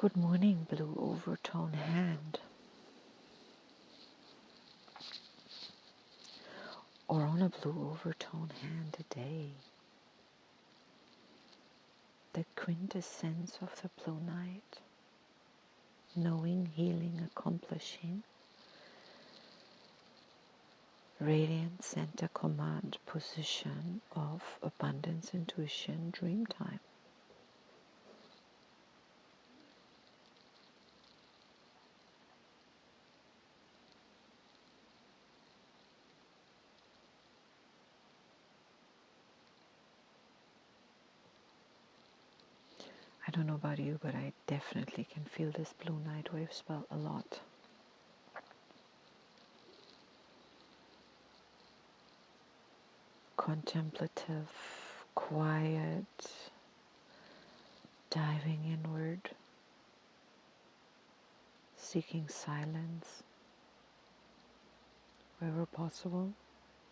Good morning, blue overtone hand. Or on a blue overtone hand today. The quintessence of the blue night. Knowing, healing, accomplishing. Radiant center command position of abundance, intuition, dream time. I don't know about you, but I definitely can feel this blue night wave spell a lot. Contemplative, quiet, diving inward, seeking silence wherever possible,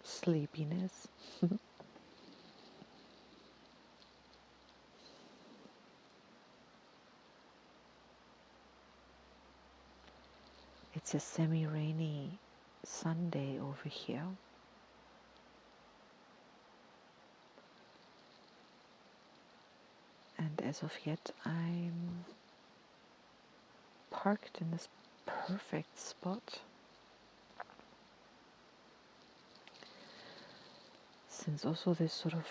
sleepiness. It's a semi-rainy Sunday over here. And as of yet, I'm parked in this perfect spot. Since also this sort of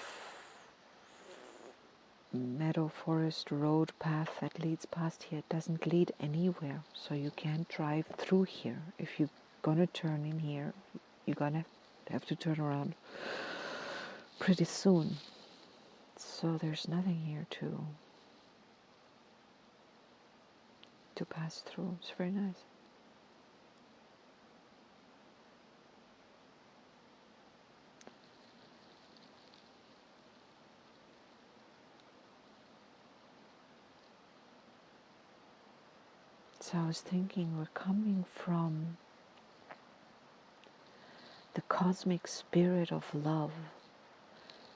meadow forest road path that leads past here doesn't lead anywhere, so you can't drive through here. If you're gonna turn in here, you're gonna have to turn around pretty soon. So there's nothing here to pass through. It's very nice. So I was thinking we're coming from the cosmic spirit of love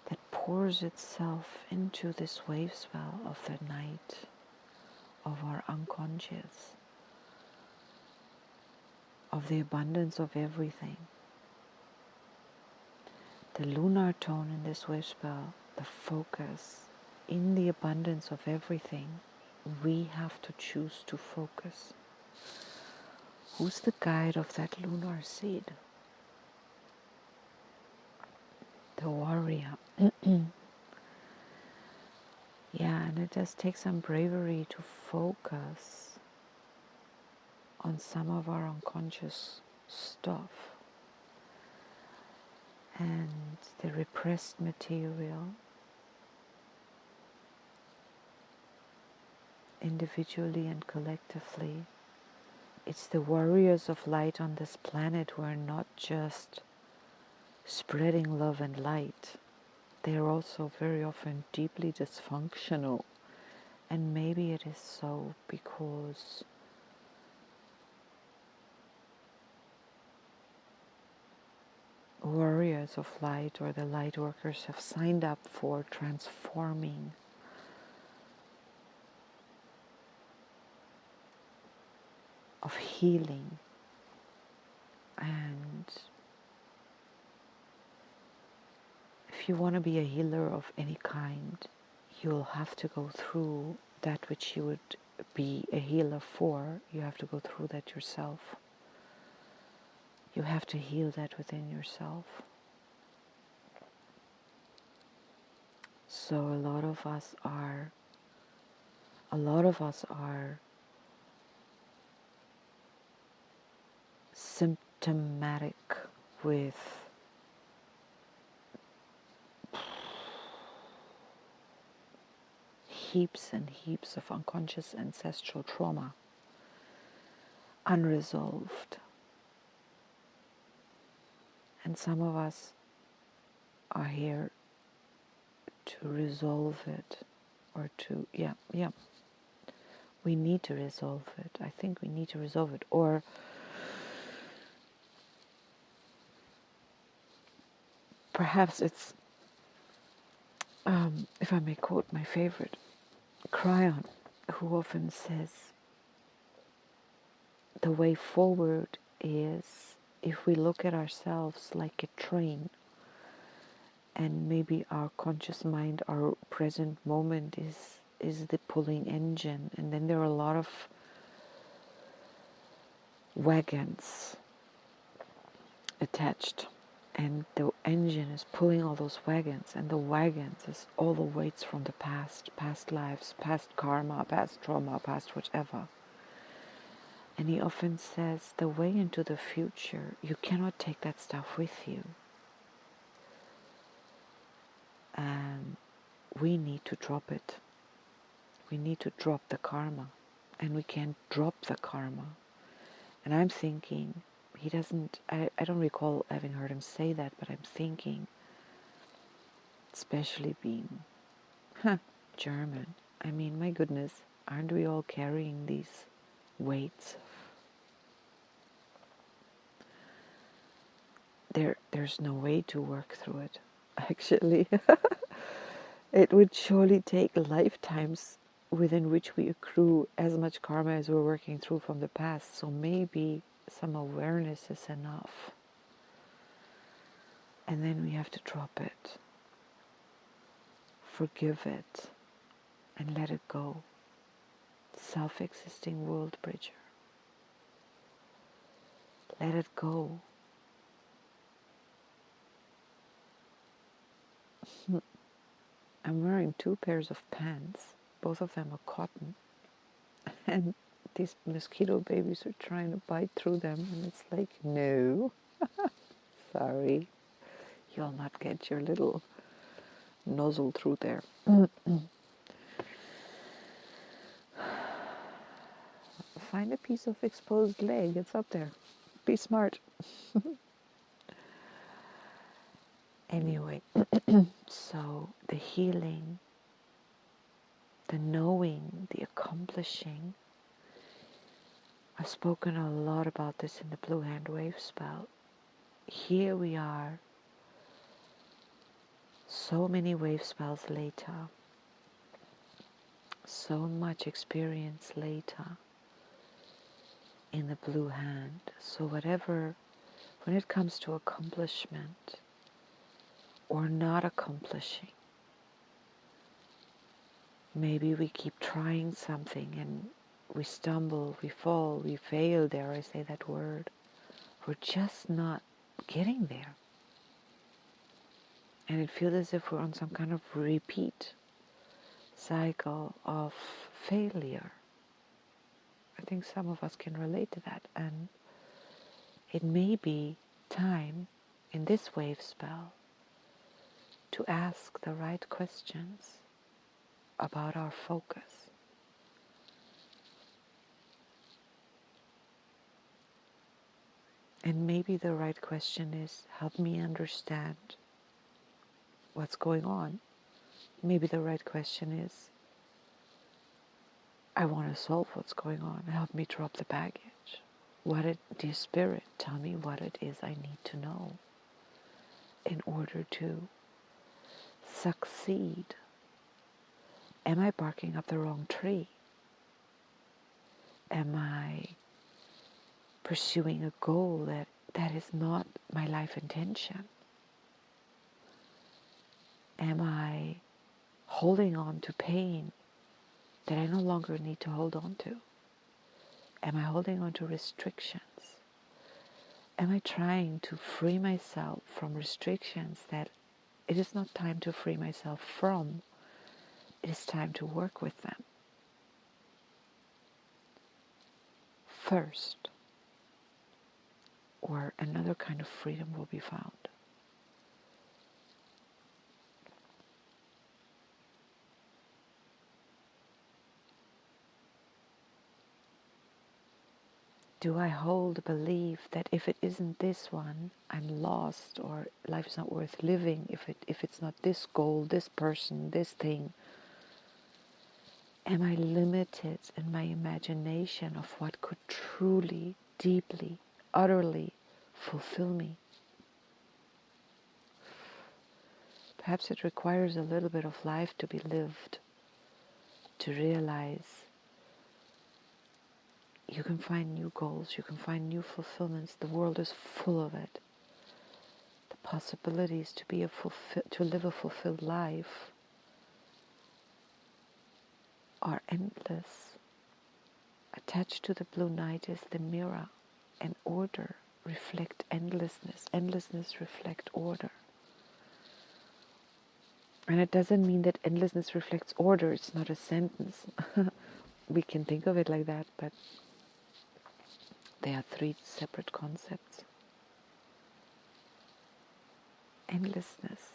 that pours itself into this wave spell of the night of our unconscious, of the abundance of everything. The lunar tone in this wave spell, the focus in the abundance of everything, we have to choose to focus. Who's the guide of that lunar seed? The warrior. Yeah, and it does take some bravery to focus on some of our unconscious stuff and the repressed material, individually and collectively. It's the warriors of light on this planet who are not just spreading love and light. They are also very often deeply dysfunctional. And maybe it is so because warriors of light or the light workers have signed up for transforming of healing, and if you want to be a healer of any kind, you'll have to go through that which you would be a healer for. You have to go through that yourself. You have to heal that within yourself. So a lot of us are symptomatic with heaps and heaps of unconscious ancestral trauma, unresolved. And some of us are here to resolve it, or to, we need to resolve it. I think we need to resolve it. Or perhaps it's, if I may quote my favorite, Cryon, who often says, the way forward is if we look at ourselves like a train, and maybe our conscious mind, our present moment is the pulling engine, and then there are a lot of wagons attached, and the engine is pulling all those wagons, and the wagons is all the weights from the past lives, past karma, past trauma, past whatever. And he often says the way into the future, you cannot take that stuff with you, and we need to drop it. We need to drop the karma, and we can't drop the karma. And I'm thinking, he doesn't, I don't recall having heard him say that, but I'm thinking, especially being German, I mean, my goodness, aren't we all carrying these weights? There's no way to work through it, actually. It would surely take lifetimes within which we accrue as much karma as we're working through from the past. So maybe some awareness is enough. And then we have to drop it, forgive it, and let it go. Self-existing Worldbridger. Let it go. I'm wearing 2 pairs of pants. Both of them are cotton. And these mosquito babies are trying to bite through them. And it's like, no, sorry. You'll not get your little nozzle through there. Find a piece of exposed leg. It's up there. Be smart. Anyway, so the healing, the knowing, the accomplishing. I've spoken a lot about this in the Blue Hand Wave Spell. Here we are, so many wave spells later, so much experience later in the Blue Hand. So whatever, when it comes to accomplishment or not accomplishing, maybe we keep trying something and we stumble, we fall, we fail, dare I say that word. We're just not getting there. And it feels as if we're on some kind of repeat cycle of failure. I think some of us can relate to that. And it may be time in this wave spell to ask the right questions about our focus. And maybe the right question is, help me understand what's going on. Maybe the right question is, I want to solve what's going on. Help me drop the baggage. Dear Spirit, tell me what it is I need to know in order to succeed. Am I barking up the wrong tree? Am I pursuing a goal that is not my life intention? Am I holding on to pain that I no longer need to hold on to? Am I holding on to restrictions? Am I trying to free myself from restrictions that it is not time to free myself from? It is time to work with them first, or another kind of freedom will be found. Do I hold a belief that if it isn't this one, I'm lost, or life is not worth living if it's not this goal, this person, this thing? Am I limited in my imagination of what could truly, deeply, utterly fulfill me? Perhaps it requires a little bit of life to be lived, to realize you can find new goals, you can find new fulfillments. The world is full of it. The possibilities to live a fulfilled life are endless. Attached to the blue night is the mirror, and order reflect endlessness. Endlessness reflect order. And it doesn't mean that endlessness reflects order. It's not a sentence. We can think of it like that, but they are three separate concepts. Endlessness.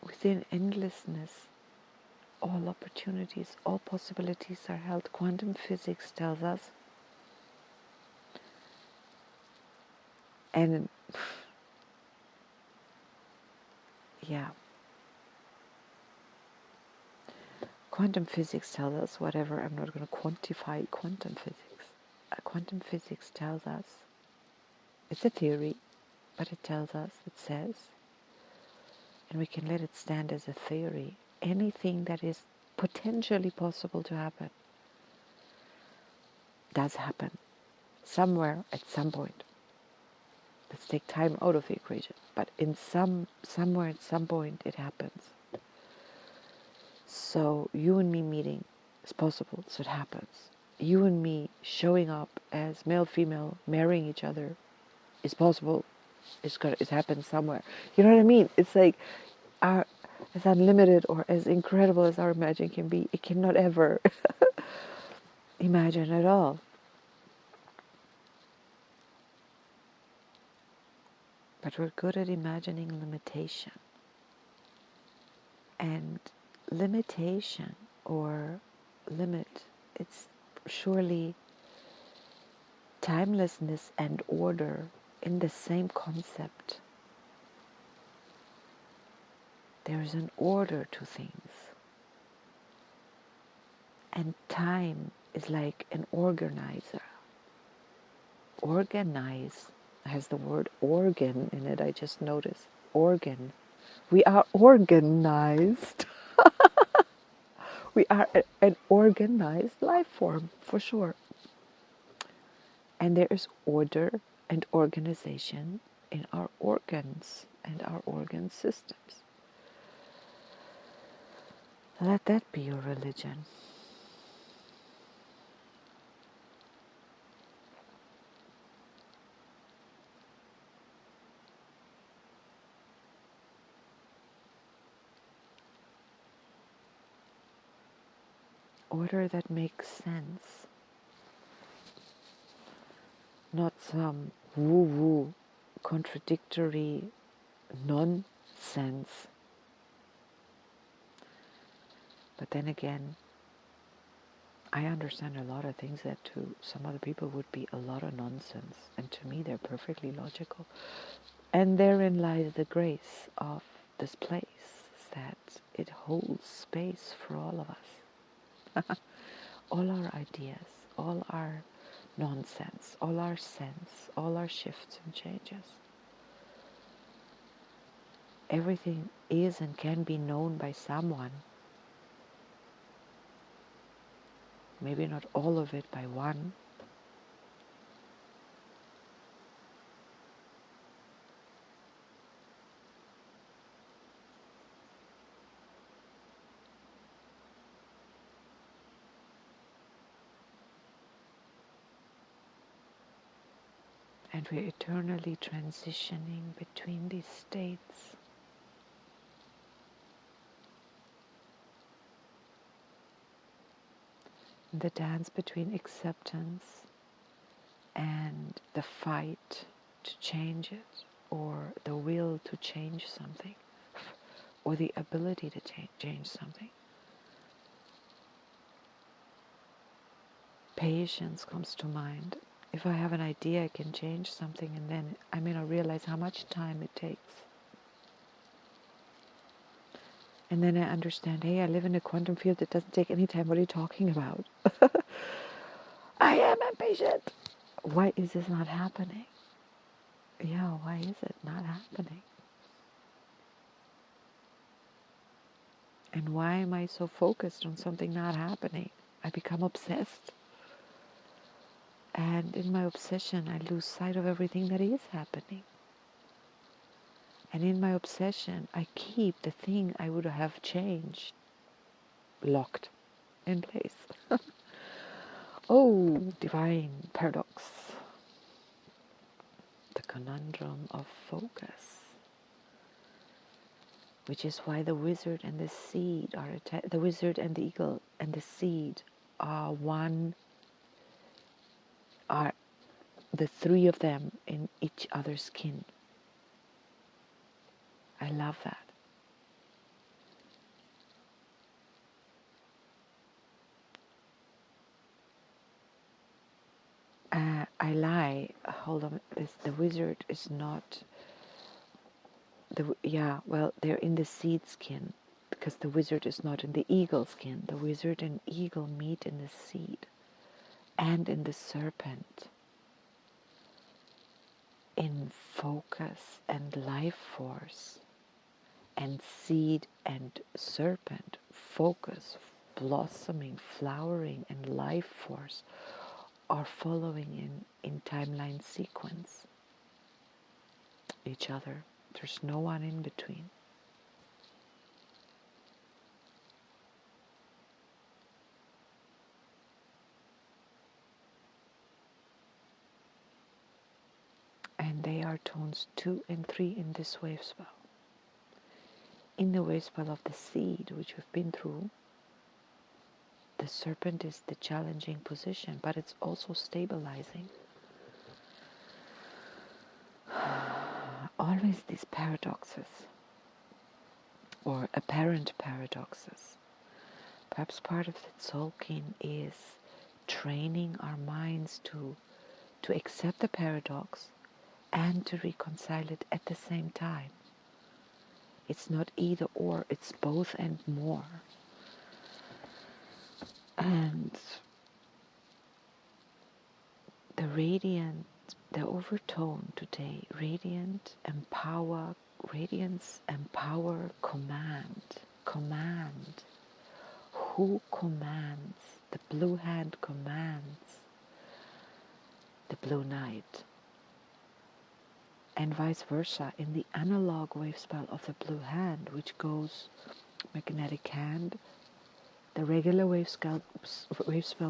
Within endlessness, all opportunities, all possibilities are held. Quantum physics tells us, and yeah, quantum physics tells us whatever. I'm not going to quantify quantum physics. Quantum physics tells us, it's a theory, but it tells us, it says, and we can let it stand as a theory, anything that is potentially possible to happen does happen somewhere at some point. Let's take time out of the equation, but somewhere at some point it happens. So you and me meeting is possible, so it happens. You and me showing up as male, female, marrying each other is possible. It happens somewhere. You know what I mean? It's like as unlimited or as incredible as our imagination can be, it cannot ever imagine at all. But we're good at imagining limitation. And limitation or limit, it's surely timelessness and order in the same concept. There is an order to things. And time is like an organizer. Organize has the word organ in it, I just noticed. Organ. We are organized. We are an organized life form, for sure. And there is order and organization in our organs and our organ systems. Let that be your religion. Order that makes sense. Not some woo-woo, contradictory nonsense. But then again, I understand a lot of things that to some other people would be a lot of nonsense. And to me, they're perfectly logical. And therein lies the grace of this place, that it holds space for all of us. All our ideas, all our nonsense, all our sense, all our shifts and changes. Everything is and can be known by someone. Maybe not all of it by one. And we're eternally transitioning between these states. The dance between acceptance and the fight to change it, or the will to change something, or the ability to change something. Patience comes to mind. If I have an idea, I can change something, and then I may not realize how much time it takes. And then I understand, hey, I live in a quantum field that doesn't take any time. What are you talking about? I am impatient. Why is this not happening? Yeah, why is it not happening? And why am I so focused on something not happening? I become obsessed. And in my obsession, I lose sight of everything that is happening. And in my obsession, I keep the thing I would have changed locked in place. Oh, divine paradox. The conundrum of focus. Which is why the wizard and the seed are the wizard and the eagle and the seed are are the three of them in each other's skin. I love that. I lie. Hold on. The wizard is not they're in the seed skin because the wizard is not in the eagle skin. The wizard and eagle meet in the seed and in the serpent, in focus and life force. And seed and serpent, focus, blossoming, flowering, and life force are following in timeline sequence each other. There's no one in between. And they are tones 2 and 3 in this wave spell. In the wave spell of the seed, which we've been through, the serpent is the challenging position, but it's also stabilizing. Always these paradoxes, or apparent paradoxes. Perhaps part of the Tzolk'in is training our minds to accept the paradox and to reconcile it at the same time. It's not either or, it's both and more. And the radiant, the overtone today, radiance, empower, command. Who commands? The blue hand commands the blue knight. And vice versa, in the analog wave spell of the blue hand, which goes magnetic hand, the regular wave spell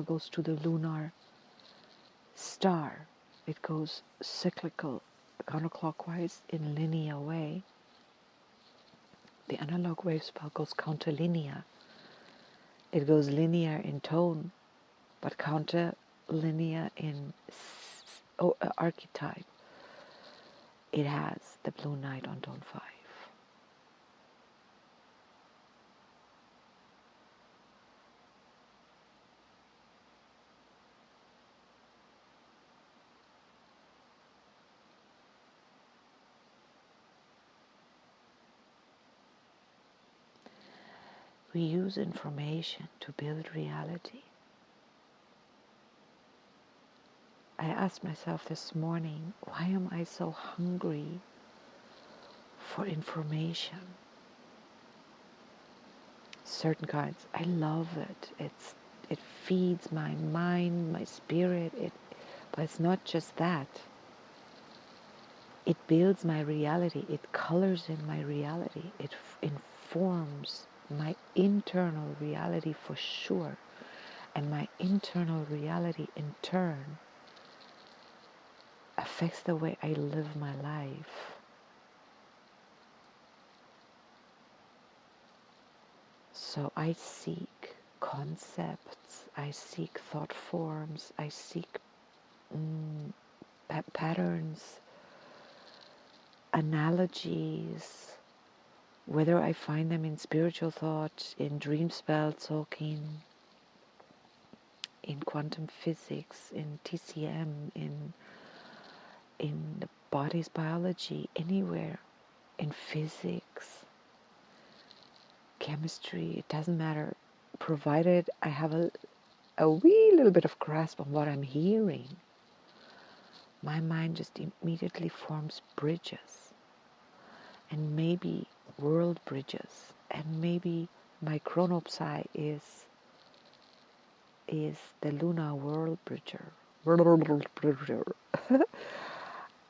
goes to the lunar star. It goes cyclical, counterclockwise in linear way. The analog wave spell goes counterlinear. It goes linear in tone, but counterlinear in archetype. It has the blue knight on tone 5. We use information to build reality. I asked myself this morning, why am I so hungry for information? Certain kinds. I love it. It feeds my mind, my spirit. But it's not just that. It builds my reality. It colors in my reality. It informs my internal reality for sure. And my internal reality in turn affects the way I live my life. So I seek concepts, I seek thought forms, I seek patterns, analogies, whether I find them in spiritual thought, in dream spell talking, in quantum physics, in TCM, in the body's biology, anywhere, in physics, chemistry, it doesn't matter, provided I have a wee little bit of grasp on what I'm hearing. My mind just immediately forms bridges, and maybe world bridges, and maybe My chronopsy is the lunar Worldbridger.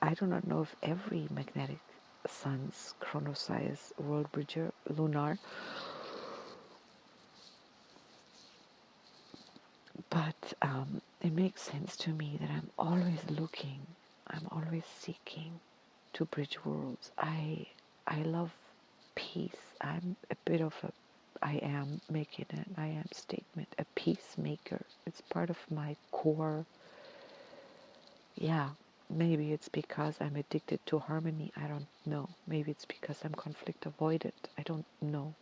I do not know if every magnetic sun's chronopsy is Worldbridger lunar, but it makes sense to me that I'm always looking, I'm always seeking to bridge worlds. I love peace. I'm a bit of a, I am making an I am statement, a peacemaker. It's part of my core. Yeah, maybe it's because I'm addicted to harmony. I don't know. Maybe it's because I'm conflict avoidant. I don't know.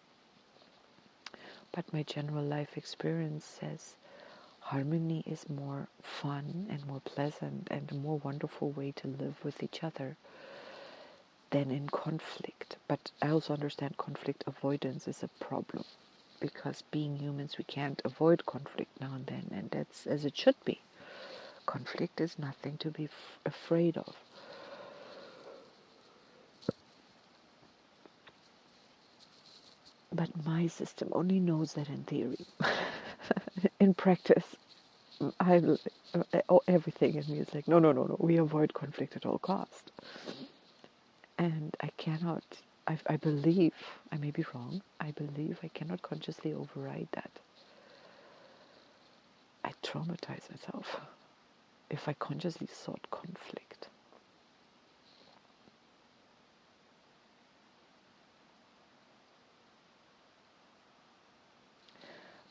But my general life experience says harmony is more fun and more pleasant and a more wonderful way to live with each other than in conflict. But I also understand conflict avoidance is a problem, because being humans, we can't avoid conflict now and then, and that's as it should be. Conflict is nothing to be afraid of. But my system only knows that in theory. In practice, everything in me is like, no, we avoid conflict at all cost. And I cannot, I believe, I may be wrong, I believe I cannot consciously override that. I traumatize myself if I consciously sought conflict.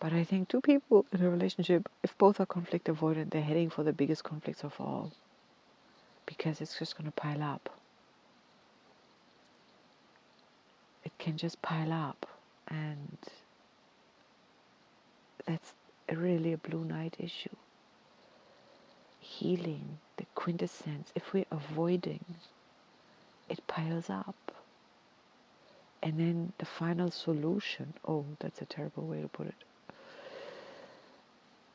But I think two people in a relationship, if both are conflict avoidant, they're heading for the biggest conflicts of all, because it's just going to pile up. It can just pile up, and that's really a blue night issue. Healing, the quintessence, if we're avoiding, it piles up. And then the final solution, oh, that's a terrible way to put it.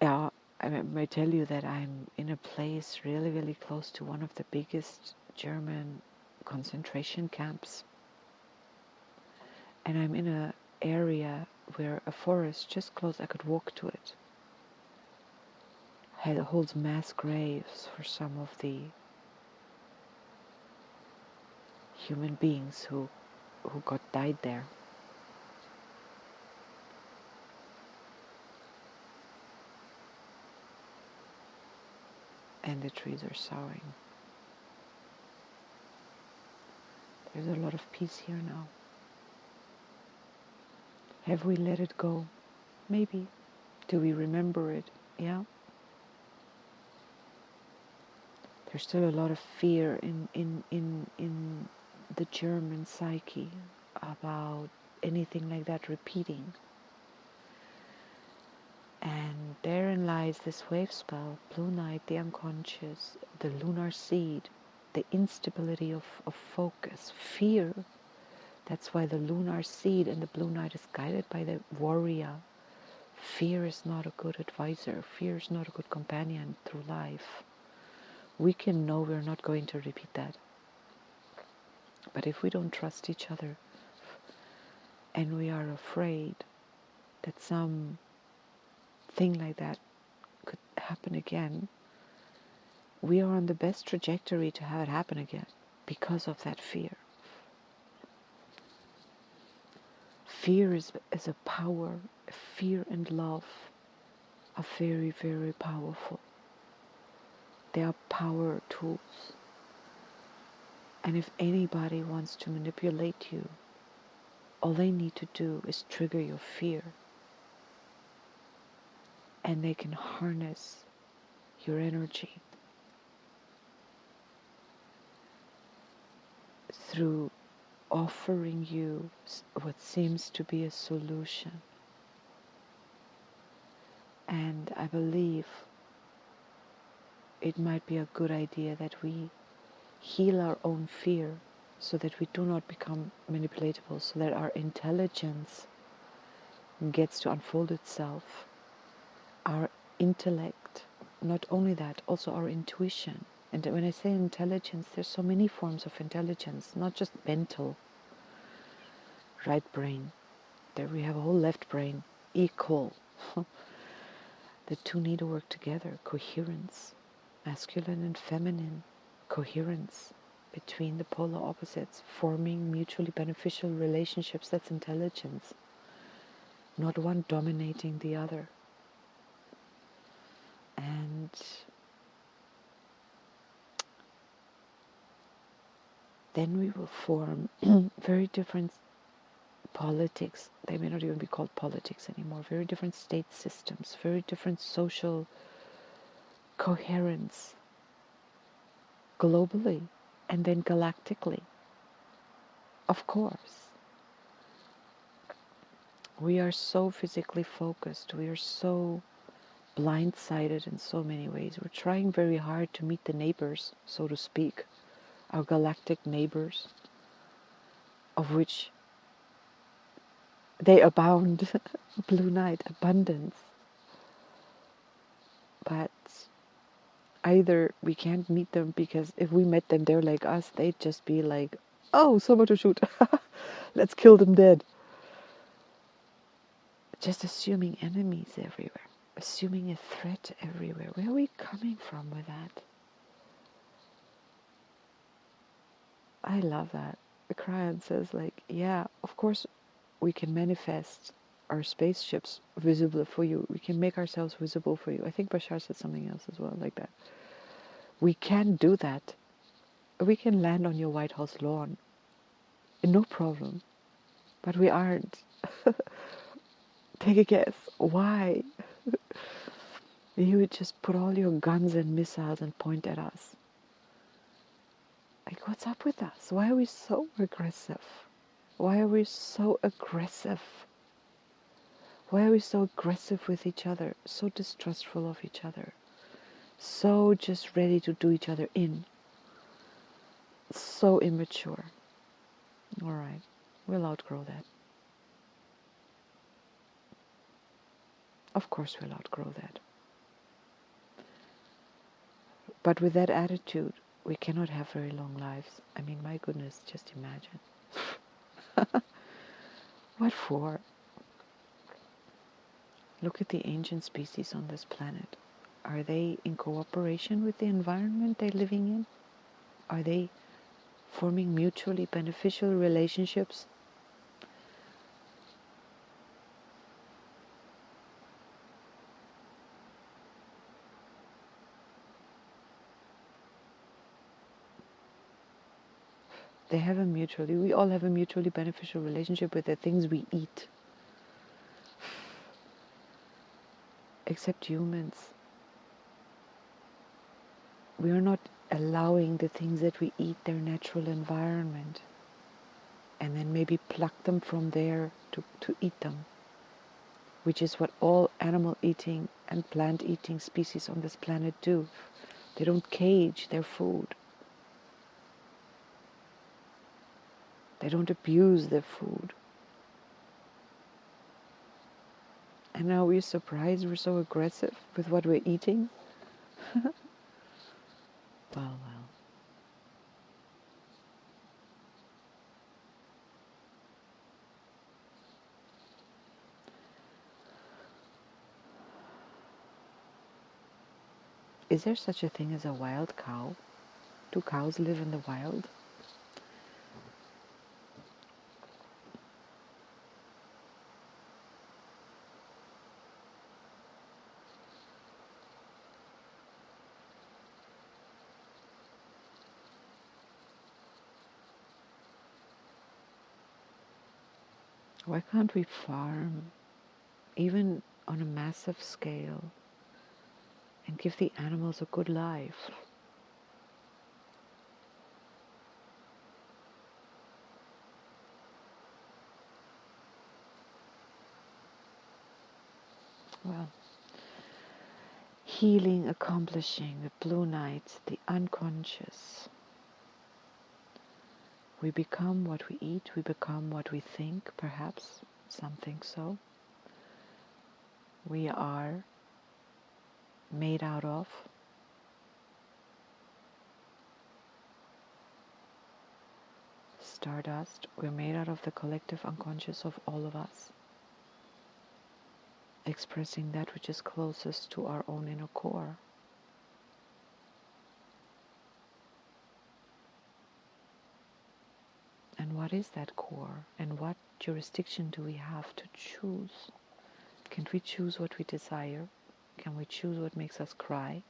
Yeah, I may tell you that I'm in a place really, really close to one of the biggest German concentration camps. And I'm in an area where a forest just close, I could walk to it. It holds mass graves for some of the human beings who died there. And the trees are soughing. There's a lot of peace here now. Have we let it go? Maybe. Do we remember it? Yeah. There's still a lot of fear in the German psyche about anything like that repeating. And therein lies this wave spell, blue night, the unconscious, the lunar seed, the instability of focus, fear. That's why the lunar seed and the blue night is guided by the warrior. Fear is not a good advisor. Fear is not a good companion through life. We can know we're not going to repeat that. But if we don't trust each other and we are afraid that some thing like that could happen again, we are on the best trajectory to have it happen again because of that fear. Fear is a power. Fear and love are very, very powerful. They are power tools. And if anybody wants to manipulate you, all they need to do is trigger your fear. And they can harness your energy through offering you what seems to be a solution. And I believe it might be a good idea that we heal our own fear so that we do not become manipulatable, so that our intelligence gets to unfold itself. Our intellect, not only that, also our intuition. And when I say intelligence, there's so many forms of intelligence, not just mental, right brain. There we have a whole left brain, equal. The two need to work together, coherence, masculine and feminine, coherence between the polar opposites, forming mutually beneficial relationships. That's intelligence, not one dominating the other. And then we will form very different politics. They may not even be called politics anymore. Very different state systems, very different social coherence globally and then galactically. Of course, we are so physically focused. We are so blindsided in so many ways. We're trying very hard to meet the neighbors, so to speak, our galactic neighbors, of which they abound. Blue night, abundance. But either we can't meet them because if we met them, they're like us. They'd just be like, oh, someone to shoot. Let's kill them dead. Just assuming enemies everywhere. Assuming a threat everywhere. Where are we coming from with that? I love that. The Cryon says, like, yeah, of course we can manifest our spaceships visible for you. We can make ourselves visible for you. I think Bashar said something else as well, like that. We can do that. We can land on your White House lawn. No problem. But we aren't. Take a guess. Why? You would just put all your guns and missiles and point at us. Like, what's up with us? Why are we so aggressive? Why are we so aggressive? Why are we so aggressive with each other? So distrustful of each other? So just ready to do each other in? So immature. All right, we'll outgrow that. Of course we'll outgrow that. But with that attitude, we cannot have very long lives. I mean, my goodness, just imagine. What for? Look at the ancient species on this planet. Are they in cooperation with the environment they're living in? Are they forming mutually beneficial relationships? They have a mutually, we all have a mutually beneficial relationship with the things we eat. Except humans. We are not allowing the things that we eat their natural environment and then maybe pluck them from there to eat them, which is what all animal eating and plant eating species on this planet do. They don't cage their food. They don't abuse their food. And now we're surprised we're so aggressive with what we're eating. Well. Is there such a thing as a wild cow? Do cows live in the wild? Why can't we farm, even on a massive scale, and give the animals a good life? Well, healing, accomplishing, the blue night, the unconscious. We become what we eat, we become what we think, perhaps, some think so. We are made out of stardust. We're made out of the collective unconscious of all of us. expressing that which is closest to our own inner core. And what is that core? And what jurisdiction do we have to choose? Can we choose what we desire? Can we choose what makes us cry?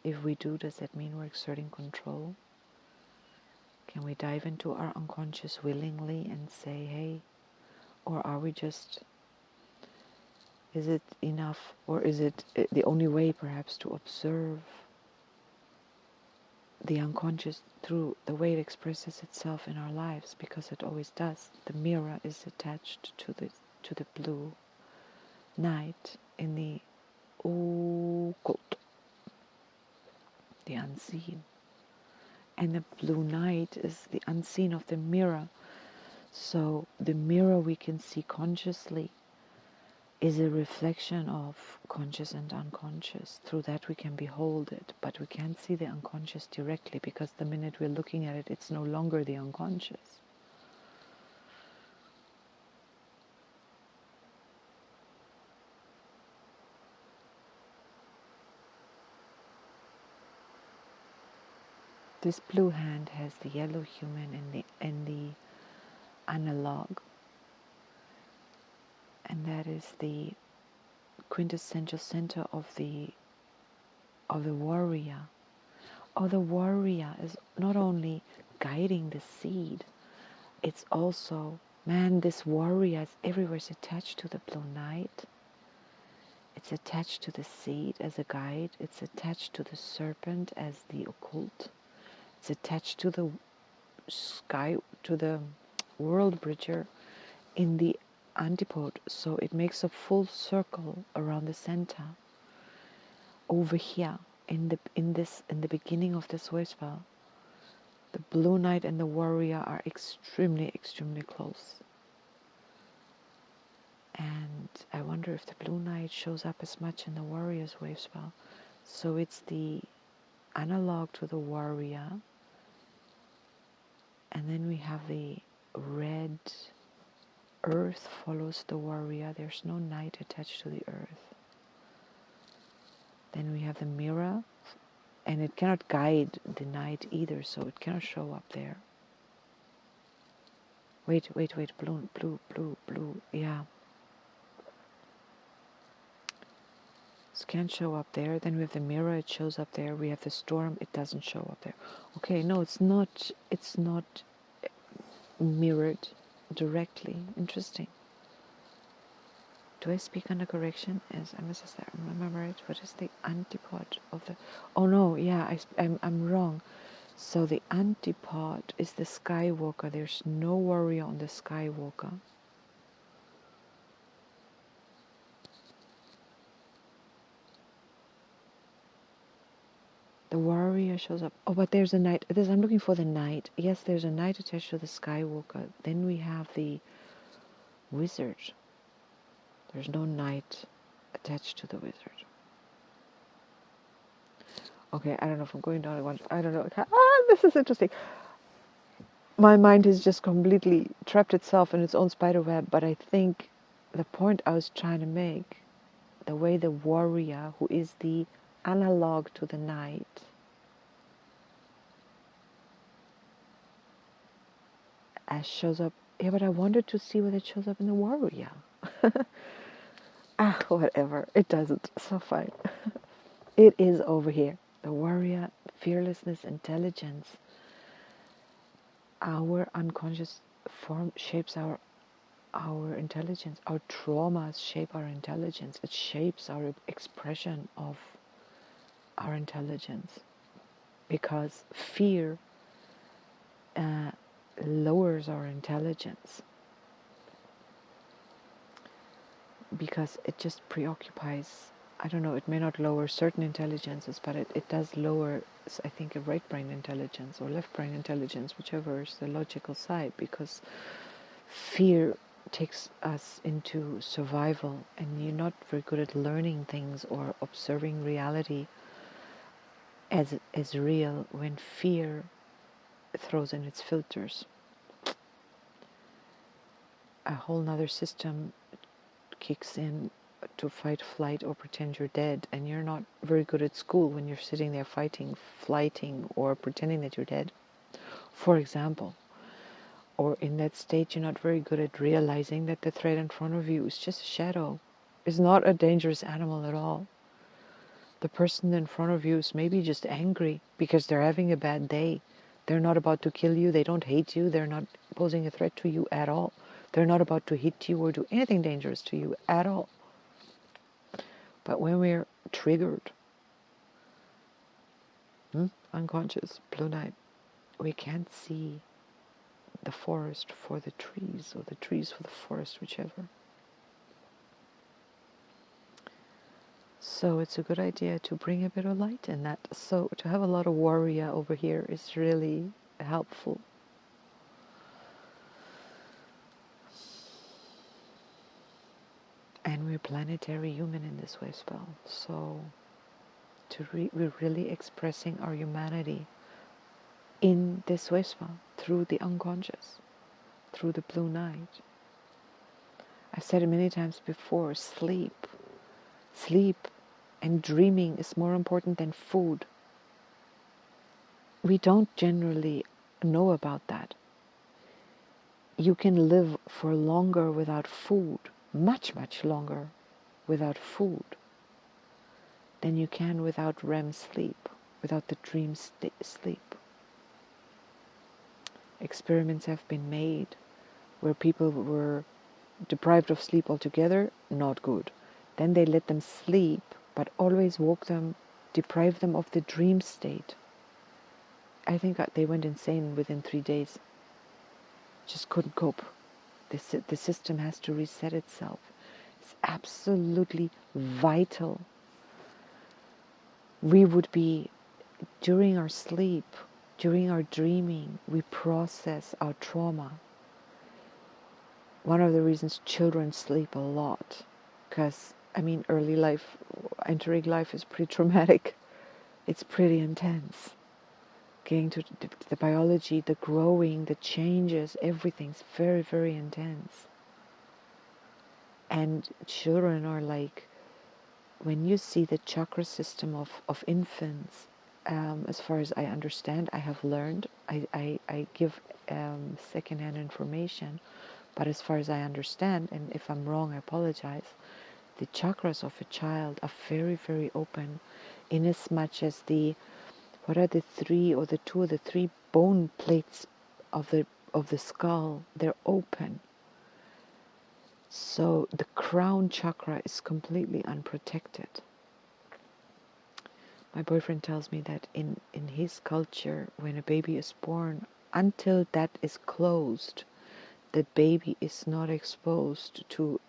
If we do, does that mean we're exerting control? Can we dive into our unconscious willingly and say, hey, or are we just, is it enough, or is it the only way perhaps to observe the unconscious through the way it expresses itself in our lives, because it always does. The mirror is attached to the blue night in the occult, the unseen. And the blue night is the unseen of the mirror. So the mirror we can see consciously is a reflection of conscious and unconscious. Through that we can behold it, but we can't see the unconscious directly, because the minute we're looking at it, it's no longer the unconscious. This blue hand has the yellow human in the analog, and that is the quintessential center of the warrior. Or the warrior is not only guiding the seed, it's also, man, this warrior is everywhere. It's attached to the blue night. It's attached to the seed as a guide. It's attached to the serpent as the occult. It's attached to the sky, to the Worldbridger in the antipode. So it makes a full circle around the center. Over here, in the beginning of this wave spell, the blue knight and the warrior are extremely, extremely close. And I wonder if the blue knight shows up as much in the warrior's wave spell. So it's the analog to the warrior, and then we have the red earth follows the warrior. There's no night attached to the earth. Then we have the mirror, and it cannot guide the night either, so it cannot show up there. Wait, blue, yeah. It can't show up there. Then we have the mirror, it shows up there. We have the storm, it doesn't show up there. Okay, no, it's not mirrored directly. Interesting. Do I speak under correction? As I must remember it. What is the antipode of the? Oh no, yeah, I'm wrong. So the antipode is the Skywalker. There's no warrior on the Skywalker. The warrior shows up. Oh, but there's a knight. I'm looking for the knight. Yes, there's a knight attached to the Skywalker. Then we have the wizard. There's no knight attached to the wizard. Okay, I don't know if I'm going down at once. I don't know. This is interesting. My mind has just completely trapped itself in its own spider web, but I think the point I was trying to make, the way the warrior, who is the analog to the knight, as shows up. Yeah, but I wanted to see whether it shows up in the warrior. Whatever. It doesn't. So fine. It is over here. The warrior, fearlessness, intelligence. Our unconscious form shapes our intelligence. Our traumas shape our intelligence. It shapes our expression of our intelligence. Because fear lowers our intelligence. Because it just preoccupies, I don't know, it may not lower certain intelligences, but it does lower, I think, a right brain intelligence or left brain intelligence, whichever is the logical side, because fear takes us into survival, and you're not very good at learning things or observing reality as real when fear throws in its filters. A whole nother system kicks in to fight, flight, or pretend you're dead, and you're not very good at school when you're sitting there fighting, flighting, or pretending that you're dead, for example. Or in that state, you're not very good at realizing that the threat in front of you is just a shadow. It's not a dangerous animal at all. The person in front of you is maybe just angry because they're having a bad day. They're not about to kill you. They don't hate you. They're not posing a threat to you at all. They're not about to hit you or do anything dangerous to you at all. But when we're triggered, unconscious, blue night, we can't see the forest for the trees, or the trees for the forest, whichever. So it's a good idea to bring a bit of light in that. So to have a lot of warrior over here is really helpful. And we're planetary human in this way as well. So we're really expressing our humanity in this way as well, through the unconscious, through the blue night. I've said it many times before, sleep and dreaming is more important than food. We don't generally know about that. You can live for longer without food, much, much longer without food than you can without REM sleep, without the dream sleep. Experiments have been made where people were deprived of sleep altogether, not good. Then they let them sleep, but always woke them, deprived them of the dream state. I think they went insane within 3 days. Just couldn't cope. The system has to reset itself. It's absolutely vital. We would be, during our sleep, during our dreaming, we process our trauma. One of the reasons children sleep a lot, because, early life, entering life is pretty traumatic. It's pretty intense. Getting to the biology, the growing, the changes, everything's very, very intense. And children are like, when you see the chakra system of infants, as far as I understand, I have learned, I give secondhand information, but as far as I understand, and if I'm wrong, I apologize, the chakras of a child are very, very open, in as much as what are the 3 or the 2 or the 3 bone plates of the skull, they're open. So the crown chakra is completely unprotected. My boyfriend tells me that in his culture, when a baby is born, until that is closed, the baby is not exposed to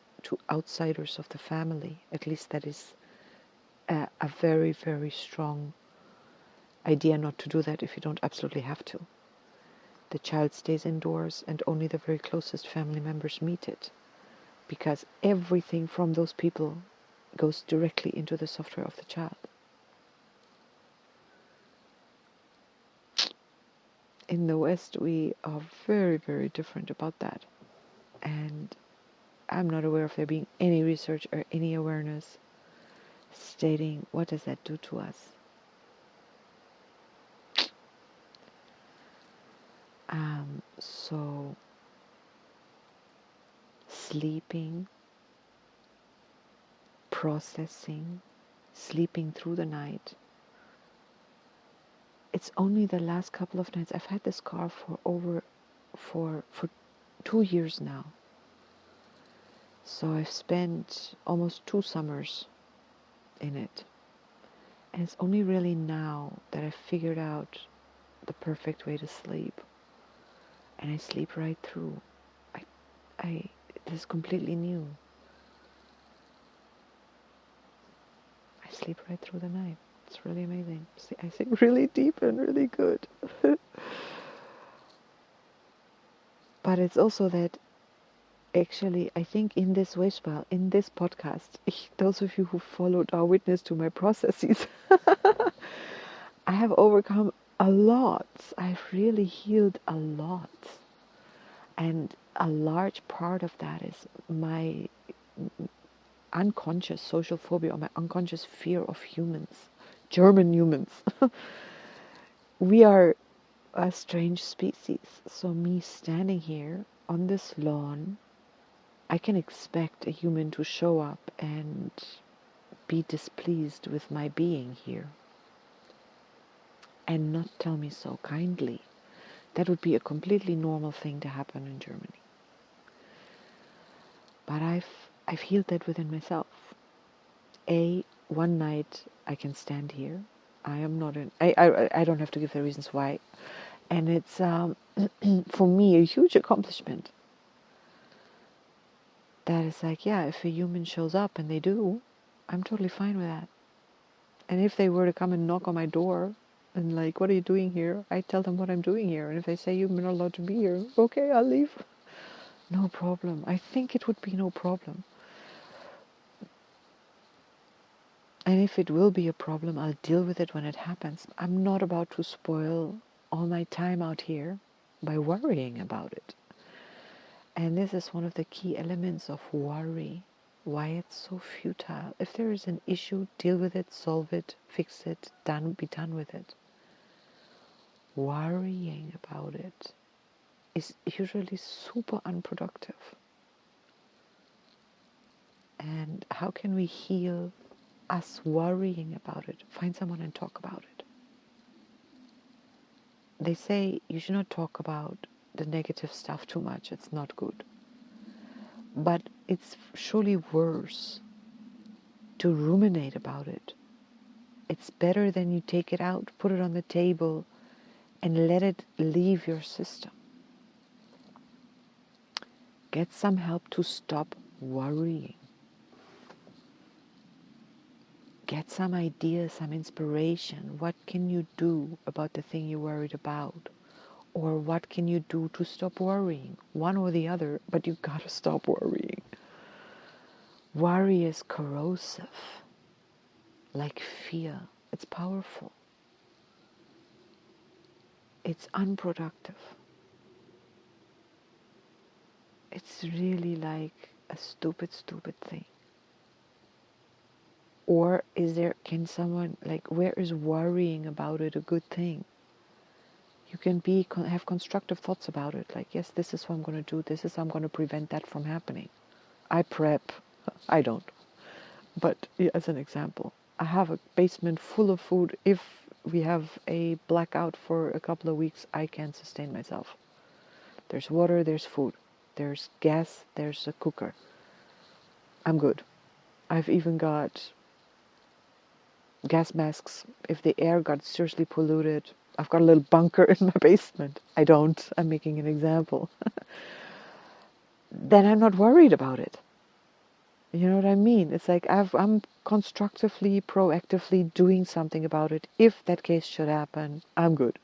outsiders of the family. At least that is a very, very strong idea not to do that if you don't absolutely have to. The child stays indoors and only the very closest family members meet it, because everything from those people goes directly into the software of the child. In the West, we are very, very different about that. And I'm not aware of there being any research or any awareness stating what does that do to us. So sleeping, processing, sleeping through the night. It's only the last couple of nights. I've had this car for 2 years now. So I've spent almost 2 summers in it. And it's only really now that I've figured out the perfect way to sleep. And I sleep right through. This is completely new. I sleep right through the night. It's really amazing. See, I think really deep and really good. But it's also that, actually, I think in this way, in this podcast, those of you who followed are witness to my processes. I have overcome a lot. I've really healed a lot. And a large part of that is my unconscious social phobia or my unconscious fear of humans, German humans. We are a strange species. So me standing here on this lawn, I can expect a human to show up and be displeased with my being here and not tell me so kindly. That would be a completely normal thing to happen in Germany. But I've healed that within myself. One night I can stand here. I am not in. I don't have to give the reasons why, and it's for me a huge accomplishment. That is like, yeah, if a human shows up, and they do, I'm totally fine with that. And if they were to come and knock on my door and like, what are you doing here? I tell them what I'm doing here. And if they say you're not allowed to be here, okay, I'll leave. No problem. I think it would be no problem. And if it will be a problem, I'll deal with it when it happens. I'm not about to spoil all my time out here by worrying about it. And this is one of the key elements of worry. Why it's so futile. If there is an issue, deal with it, solve it, fix it, be done with it. Worrying about it is usually super unproductive. And how can we heal us worrying about it? Find someone and talk about it. They say you should not talk about the negative stuff too much. It's not good. But it's surely worse to ruminate about it. It's better than you take it out, put it on the table, and let it leave your system. Get some help to stop worrying. Get some ideas, some inspiration. What can you do about the thing you're worried about? Or what can you do to stop worrying? One or the other, but you gotta stop worrying. Worry is corrosive, like fear. It's powerful. It's unproductive. It's really like a stupid thing. Or can someone, like, where is worrying about it a good thing? You can have constructive thoughts about it. Like, yes, this is what I'm going to do. This is how I'm going to prevent that from happening. I prep. I don't. But as an example, I have a basement full of food. If we have a blackout for a couple of weeks, I can sustain myself. There's water, there's food. There's gas, there's a cooker. I'm good. I've even got gas masks. If the air got seriously polluted, I've got a little bunker in my basement. I don't. I'm making an example. Then I'm not worried about it. You know what I mean? It's like I'm constructively, proactively doing something about it. If that case should happen, I'm good.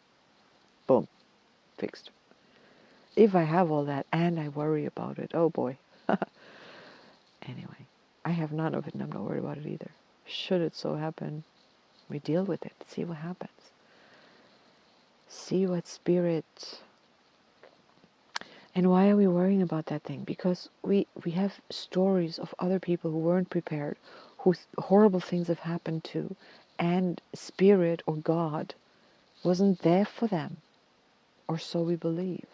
Boom. Fixed. If I have all that and I worry about it, oh boy. Anyway, I have none of it and I'm not worried about it either. Should it so happen, we deal with it. See what happens. See what spirit. And why are we worrying about that thing? Because we have stories of other people who weren't prepared, who horrible things have happened to, and spirit or God wasn't there for them, or so we believe.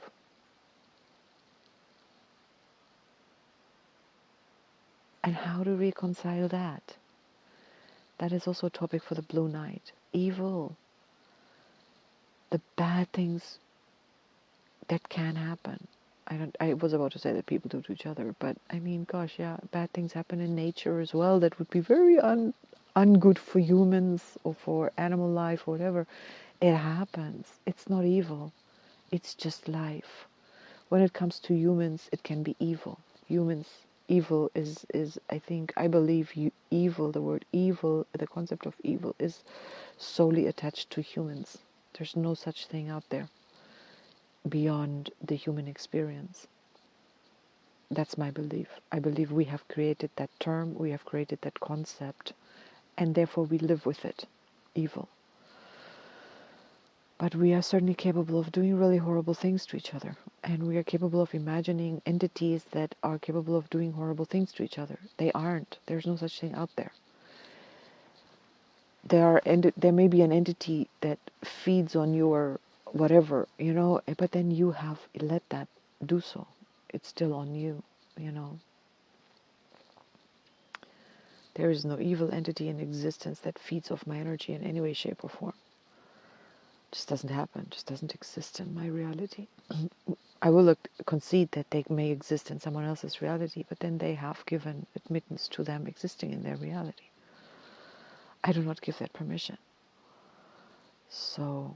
And how to reconcile that? That is also a topic for the Blue Night. Evil. The bad things that can happen. I was about to say that people do to each other, but I mean, gosh, yeah, bad things happen in nature as well that would be very ungood for humans or for animal life or whatever. It happens. It's not evil. It's just life. When it comes to humans, it can be evil. Evil is I believe evil, the word evil, the concept of evil is solely attached to humans. There's no such thing out there beyond the human experience. That's my belief. I believe we have created that term, we have created that concept, and therefore we live with it. Evil. But we are certainly capable of doing really horrible things to each other. And we are capable of imagining entities that are capable of doing horrible things to each other. They aren't. There's no such thing out there. There may be an entity that feeds on your whatever, but then you have let that do so. It's still on you. There is no evil entity in existence that feeds off my energy in any way, shape, or form. Just doesn't happen, just doesn't exist in my reality. I will concede that they may exist in someone else's reality, but then they have given admittance to them existing in their reality. I do not give that permission. So,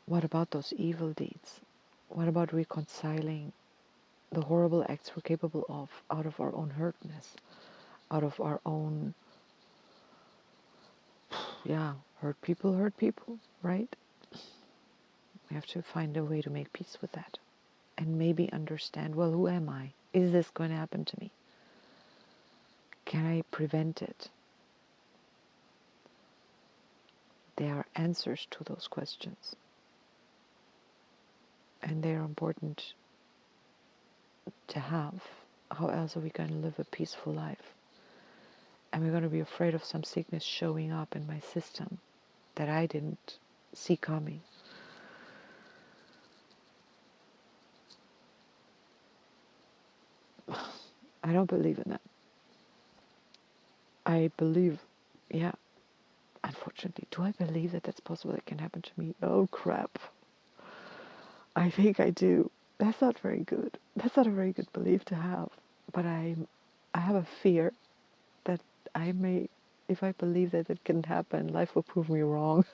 what about those evil deeds? What about reconciling the horrible acts we're capable of out of our own hurtness, out of our own, hurt people, right? We have to find a way to make peace with that and maybe understand, well, who am I? Is this going to happen to me? Can I prevent it? There are answers to those questions. And they are important to have. How else are we going to live a peaceful life? And we're going to be afraid of some sickness showing up in my system that I didn't see coming. I don't believe in that. I believe, unfortunately, do I believe that that's possible? That can happen to me? Oh, crap. I think I do. That's not very good. That's not a very good belief to have. But I have a fear that I may, if I believe that it can happen, life will prove me wrong.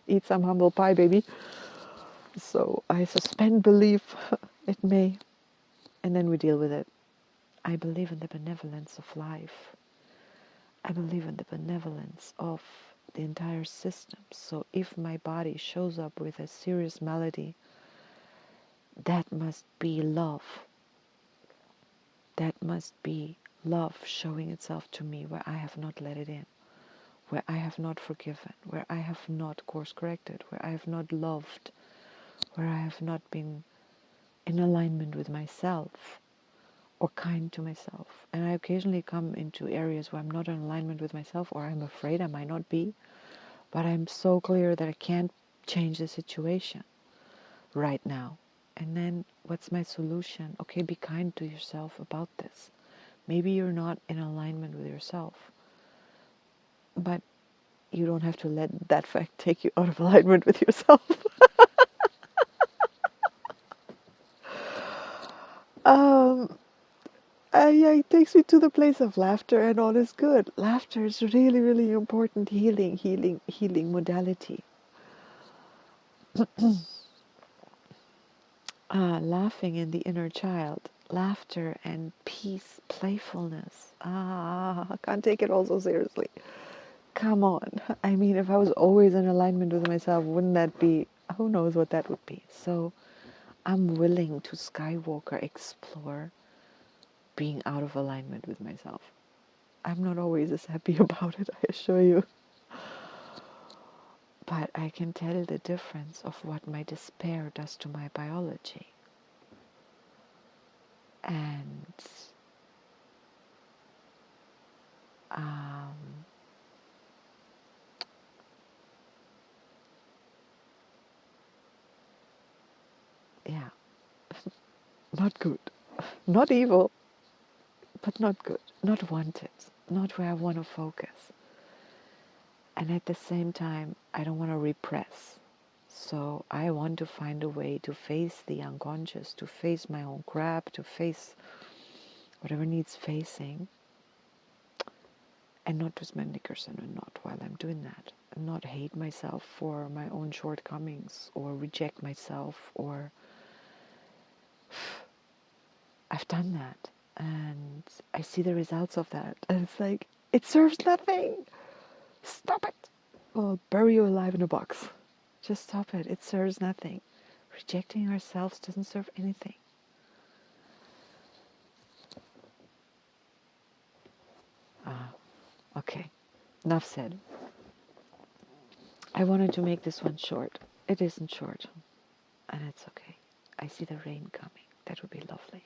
Eat some humble pie, baby. So I suspend belief. It may. And then we deal with it. I believe in the benevolence of life. I believe in the benevolence of the entire system. So if my body shows up with a serious malady, that must be love. That must be love showing itself to me where I have not let it in, where I have not forgiven, where I have not course corrected, where I have not loved, where I have not been in alignment with myself or kind to myself. And I occasionally come into areas where I'm not in alignment with myself, or I'm afraid I might not be, but I'm so clear that I can't change the situation right now. And then what's my solution? Okay, be kind to yourself about this. Maybe you're not in alignment with yourself, but you don't have to let that fact take you out of alignment with yourself. It takes me to the place of laughter, and all is good. Laughter is really, really important healing modality. Laughing in the inner child. Laughter and peace, playfulness. I can't take it all so seriously. Come on. I mean, if I was always in alignment with myself, wouldn't that be, who knows what that would be. So I'm willing to skywalker explore being out of alignment with myself. I'm not always as happy about it, I assure you. But I can tell the difference of what my despair does to my biology. And not good. Not evil, but not good. Not wanted. Not where I want to focus. And at the same time, I don't want to repress. So I want to find a way to face the unconscious, to face my own crap, to face whatever needs facing, and not twist my knickers in a knot while I'm doing that. And not hate myself for my own shortcomings, or reject myself, or I've done that. And I see the results of that. And it's like, it serves nothing. Stop it. Well, bury you alive in a box. Just stop it. It serves nothing. Rejecting ourselves doesn't serve anything. Okay. Enough said. I wanted to make this one short. It isn't short, and it's okay. I see the rain coming. That would be lovely.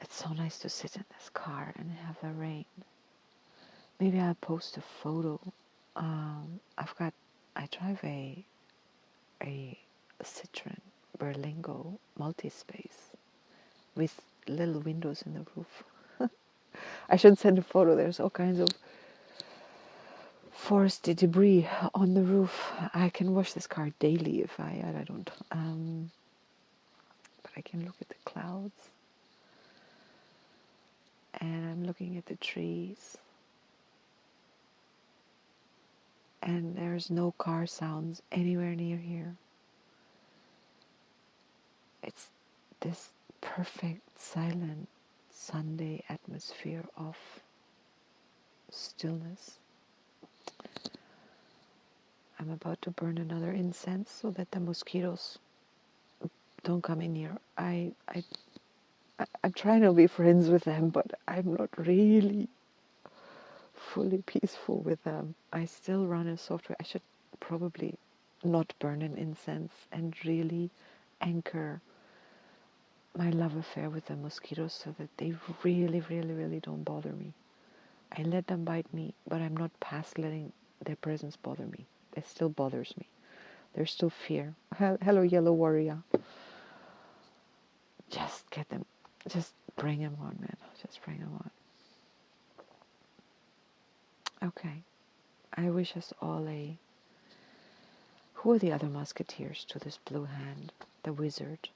It's so nice to sit in this car and have the rain. Maybe I'll post a photo. I drive a Citroen Berlingo multi-space with little windows in the roof. I should send a photo. There's all kinds of forested debris on the roof. I can wash this car daily if I don't. But I can look at the clouds, and I'm looking at the trees, and there's no car sounds anywhere near here. It's this perfect silent Sunday atmosphere of stillness. I'm about to burn another incense so that the mosquitoes don't come in here. I'm trying to be friends with them, but I'm not really fully peaceful with them. I still run a software. I should probably not burn an incense and really anchor my love affair with the mosquitoes so that they really, really, really don't bother me. I let them bite me, but I'm not past letting their presence bother me. It still bothers me. There's still fear. Hello, yellow warrior. Just get them. Just bring them on, man. Just bring them on. Okay. I wish us all a... Who are the other musketeers to this blue hand? The wizard.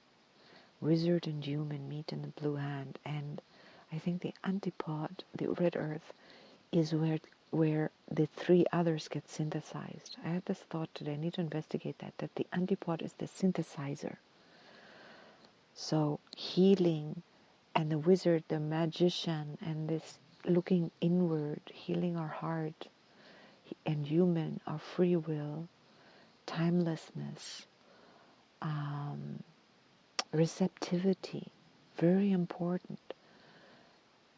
Wizard and human meet in the blue hand, and I think the antipod, the red earth, is where the three others get synthesized. I had this thought today, I need to investigate that the antipod is the synthesizer. So healing, and the wizard, the magician, and this looking inward, healing our heart, and human, our free will, timelessness, receptivity, very important,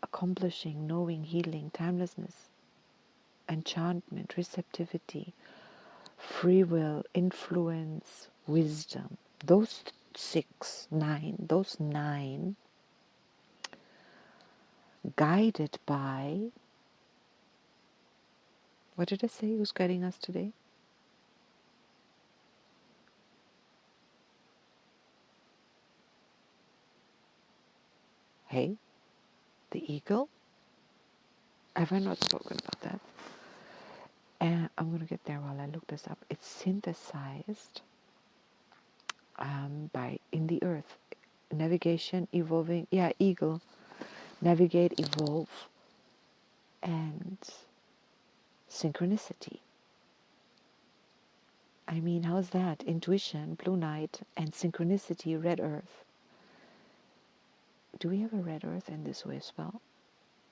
accomplishing, knowing, healing, timelessness, enchantment, receptivity, free will, influence, wisdom. Those those nine, guided by, what did I say? Who's guiding us today? Hey, the eagle? Have I not spoken about that? And I'm going to get there while I look this up. It's synthesized by in the earth. Navigation, evolving, eagle. Navigate, evolve, and synchronicity. I mean, how's that? Intuition, blue night, and synchronicity, red earth. Do we have a red earth in this way as well?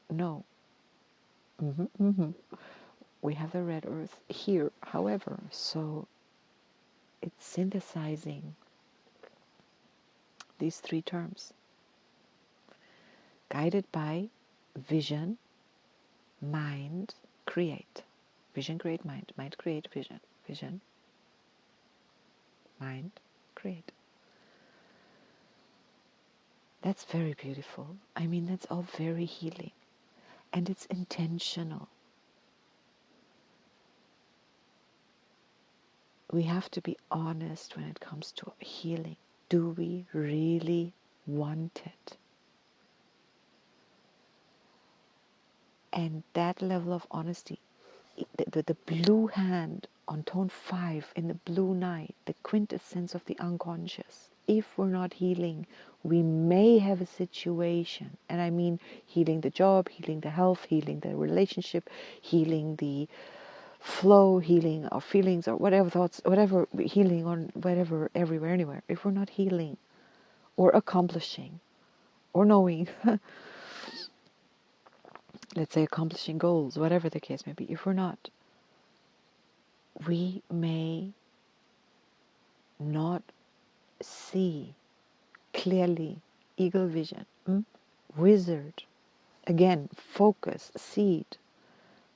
No. We have the red earth here, however, so it's synthesizing these three terms. Guided by vision, mind, create. Vision, create, mind. Mind, create, vision. Vision, mind, create. That's very beautiful. I mean, that's all very healing. And it's intentional. We have to be honest when it comes to healing. Do we really want it? And that level of honesty, the blue hand on tone 5 in the blue night, the quintessence of the unconscious. If we're not healing, we may have a situation, and I mean healing the job, healing the health, healing the relationship, healing the flow, healing our feelings, or whatever thoughts, whatever, healing on whatever, everywhere, anywhere. If we're not healing or accomplishing or knowing, let's say accomplishing goals, whatever the case may be, if we're not, we may not see clearly. Eagle vision, wizard, again, focus, seed,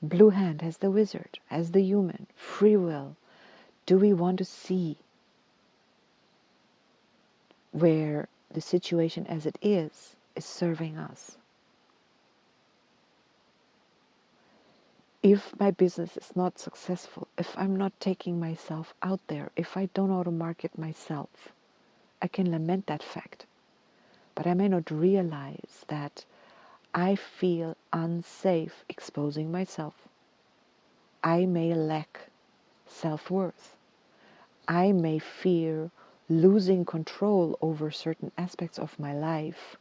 Blue hand has the wizard, has the human, free will. Do we want to see where the situation as it is serving us? If my business is not successful, if I'm not taking myself out there, if I don't know how to market myself, I can lament that fact. But I may not realize that I feel unsafe exposing myself. I may lack self-worth. I may fear losing control over certain aspects of my life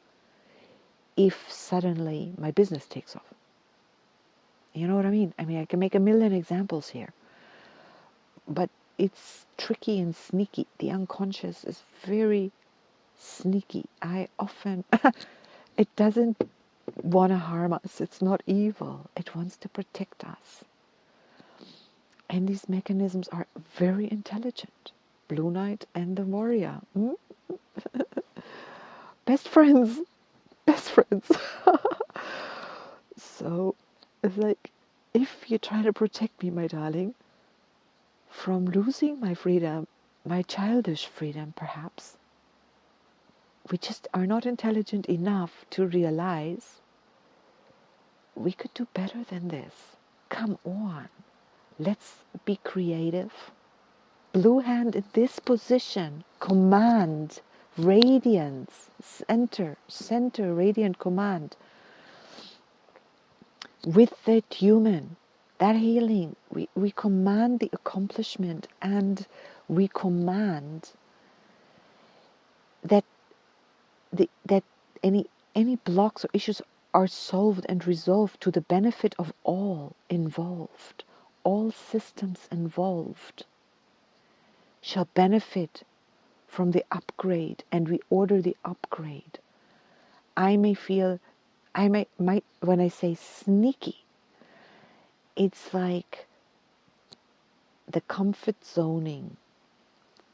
if suddenly my business takes off. You know what I mean? I mean, I can make a million examples here. But it's tricky and sneaky. The unconscious is very sneaky. I often, it doesn't want to harm us. It's not evil. It wants to protect us. And these mechanisms are very intelligent. Blue Knight and the Warrior. Best friends. Best friends. So it's like, if you try to protect me, my darling, from losing my freedom, my childish freedom perhaps, we just are not intelligent enough to realize we could do better than this. Come on, let's be creative. Blue hand in this position, command, radiance, center, radiant command. With that human, that healing, we command the accomplishment, and we command that that any blocks or issues are solved and resolved to the benefit of all involved. All systems involved shall benefit from the upgrade, and we order the upgrade. I may feel, might when I say sneaky, it's like the comfort zoning,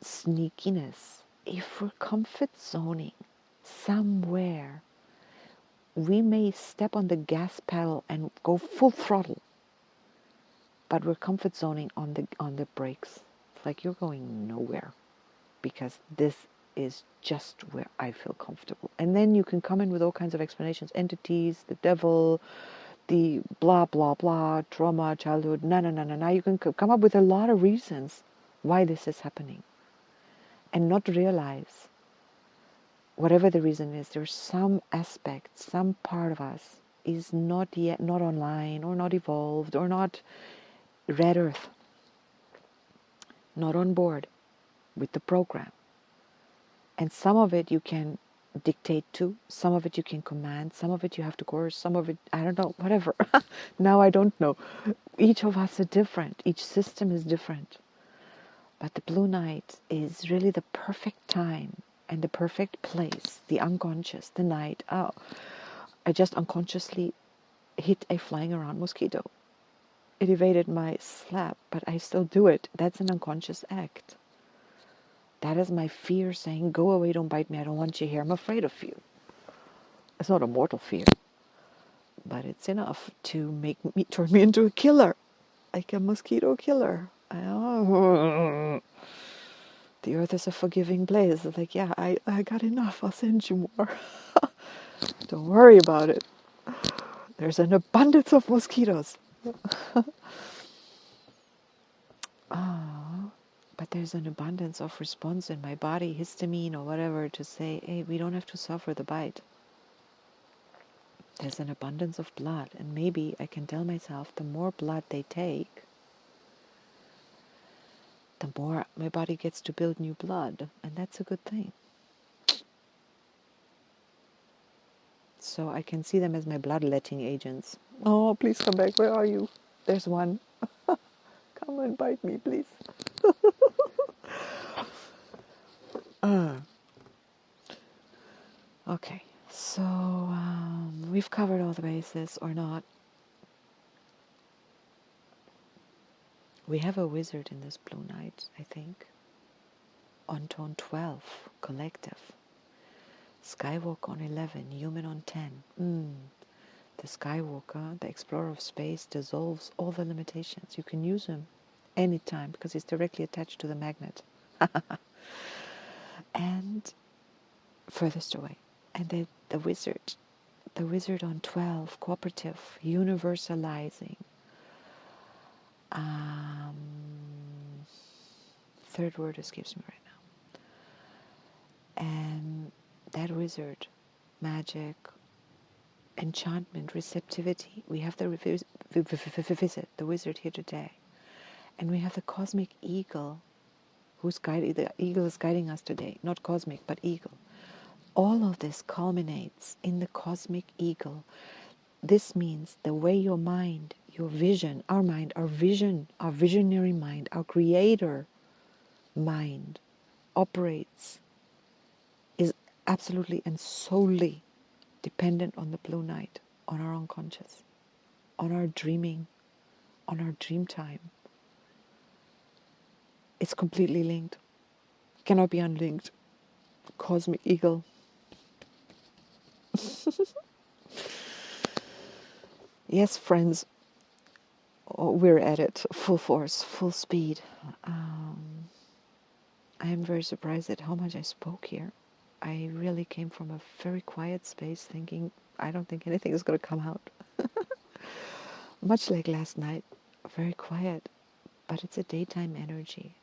sneakiness. If we're comfort zoning somewhere, we may step on the gas pedal and go full throttle, but we're comfort zoning on the brakes. It's like you're going nowhere, because this is just where I feel comfortable. And then you can come in with all kinds of explanations, entities, the devil, the blah, blah, blah, trauma, childhood, no. You can come up with a lot of reasons why this is happening, and not realize, whatever the reason is, there's some aspect, some part of us is not yet, not online, or not evolved, or not red earth, not on board with the program. And some of it you can dictate to, some of it you can command, some of it you have to coerce, some of it, I don't know, whatever. Now I don't know. Each of us are different. Each system is different. But the Blue Night is really the perfect time and the perfect place. The unconscious, the night. Oh, I just unconsciously hit a flying around mosquito. It evaded my slap, but I still do it. That's an unconscious act. That is my fear saying, go away, don't bite me, I don't want you here, I'm afraid of you. It's not a mortal fear, but it's enough to turn me into a killer, like a mosquito killer. The earth is a forgiving place. It's like, yeah, I got enough, I'll send you more. Don't worry about it. There's an abundance of mosquitoes. But there's an abundance of response in my body, histamine or whatever, to say, hey, we don't have to suffer the bite. There's an abundance of blood, and maybe I can tell myself, the more blood they take, the more my body gets to build new blood, and that's a good thing. So I can see them as my bloodletting agents. Oh, please come back, where are you? There's one. Come and bite me, please. Okay, so we've covered all the bases, or not. We have a wizard in this Blue Night, I think. On tone 12, collective. Skywalk on 11, human on 10. the Skywalker, the explorer of space, dissolves all the limitations. You can use him anytime because he's directly attached to the magnet. And furthest away. And then the wizard on 12, cooperative, universalizing. Third word escapes me right now. And that wizard, magic, enchantment, receptivity. We have the visit, the wizard here today. And we have the cosmic eagle, the eagle is guiding us today. Not cosmic, but eagle. All of this culminates in the cosmic eagle. This means the way your mind, your vision, our mind, our vision, our visionary mind, our creator mind operates is absolutely and solely dependent on the blue night, on our unconscious, on our dreaming, on our dream time. It's completely linked, cannot be unlinked. Cosmic eagle. Yes, friends, we're at it, full force, full speed. I am very surprised at how much I spoke here. I really came from a very quiet space thinking, I don't think anything is going to come out. Much like last night, very quiet, but it's a daytime energy.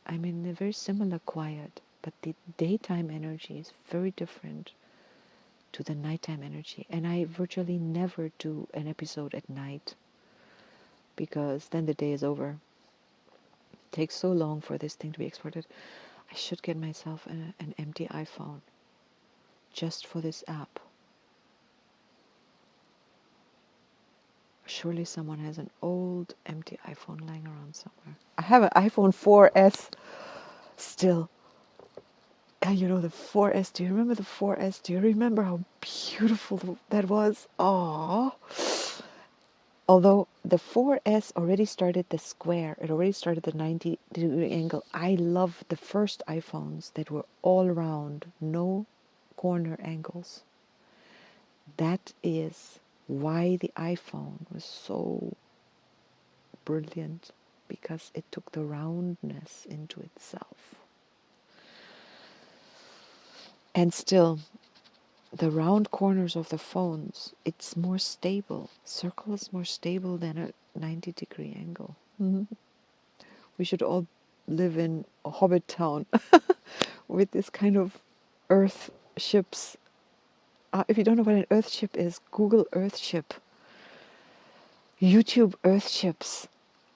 I'm in a very similar quiet, but the daytime energy is very different to the nighttime energy. And I virtually never do an episode at night because then the day is over. It takes so long for this thing to be exported. I should get myself an empty iPhone just for this app. Surely someone has an old empty iPhone lying around somewhere. I have an iPhone 4S still. And you know the 4S, do you remember the 4S? Do you remember how beautiful that was? Aww. Although the 4S already started the square, it already started the 90-degree angle. I love the first iPhones that were all round, no corner angles. That is why the iPhone was so brilliant, because it took the roundness into itself. And still, the round corners of the phones, it's more stable. Circle is more stable than a 90-degree angle. We should all live in a hobbit town with this kind of earth ships. If you don't know what an earth ship is, Google earth ship. YouTube earth ships.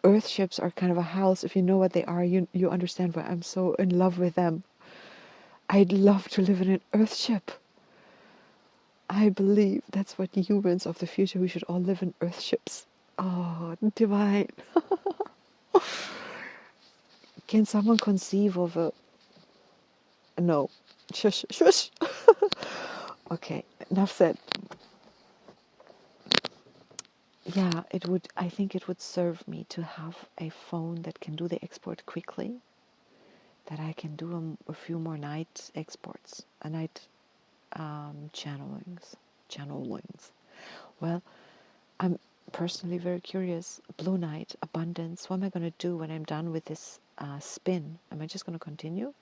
Earth ships are kind of a house. If you know what they are, you understand why I'm so in love with them. I'd love to live in an earth ship. I believe that's what humans of the future, we should all live in earth ships. Oh, divine. Can someone conceive of a... No. Shush, shush. Okay, enough said. Yeah, I think it would serve me to have a phone that can do the export quickly, that I can do a few more night exports, a night channelings. Well, I'm personally very curious. Blue night, abundance. What am I going to do when I'm done with this spin? Am I just going to continue?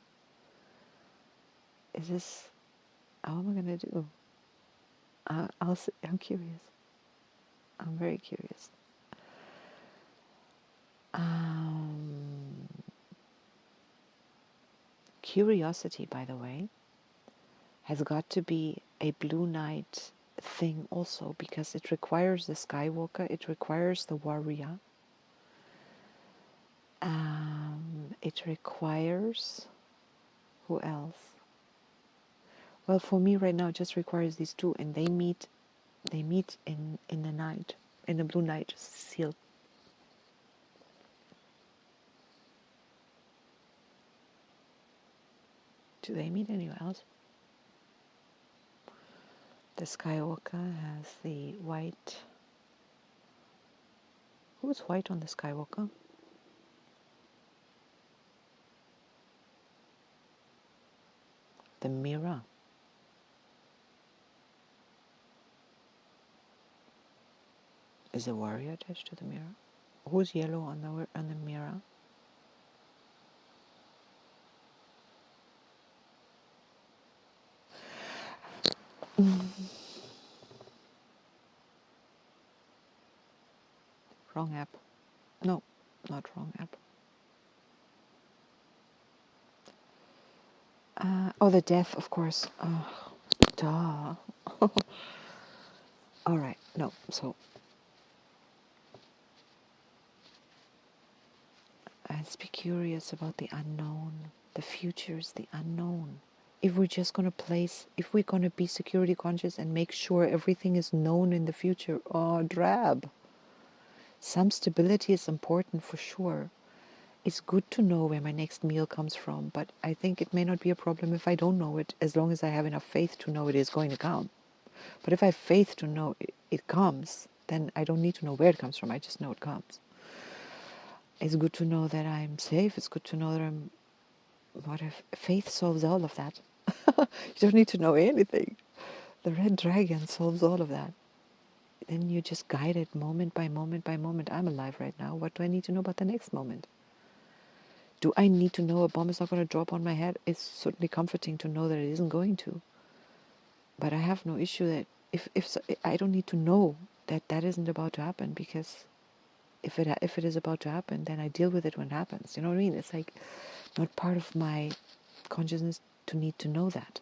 How am I going to do? I'll see. I'm curious. I'm very curious. Curiosity, by the way, has got to be a blue night thing also, because it requires the Skywalker, it requires the warrior, it requires... who else? Well, for me right now it just requires these two, and they meet in the night, in the blue night seal. Do they meet anywhere else? The Skywalker has the white... Who's white on the Skywalker? The mirror. Is a warrior attached to the mirror? Who's yellow on the mirror? Wrong app. No, not wrong app. Oh, the death, of course. Duh. All right. No. So let's be curious about the unknown. The future is the unknown. If we're just going to if we're going to be security conscious and make sure everything is known in the future, oh, drab. Some stability is important for sure. It's good to know where my next meal comes from, but I think it may not be a problem if I don't know it, as long as I have enough faith to know it is going to come. But if I have faith to know it comes, then I don't need to know where it comes from. I just know it comes. It's good to know that I'm safe. It's good to know that what if faith solves all of that? You don't need to know anything. The red dragon solves all of that. Then you just guide it moment by moment by moment. I'm alive right now. What do I need to know about the next moment? Do I need to know a bomb is not going to drop on my head? It's certainly comforting to know that it isn't going to. But I have no issue that if I don't need to know that that isn't about to happen, because if it is about to happen, then I deal with it when it happens. You know what I mean? It's like not part of my consciousness to need to know that.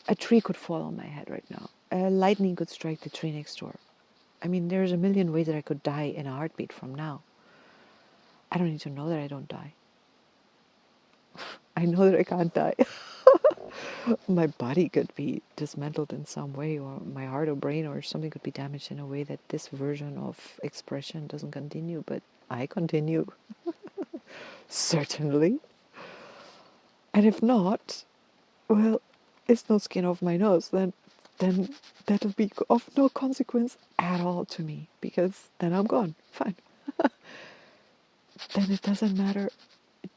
A tree could fall on my head right now. Lightning could strike the tree next door. I mean, there's a million ways that I could die in a heartbeat from now. I don't need to know that I don't die. I know that I can't die. My body could be dismantled in some way, or my heart or brain or something could be damaged in a way that this version of expression doesn't continue, but I continue. Certainly. And if not, well, it's no skin off my nose, then that'll be of no consequence at all to me, because then I'm gone. Fine. Then it doesn't matter.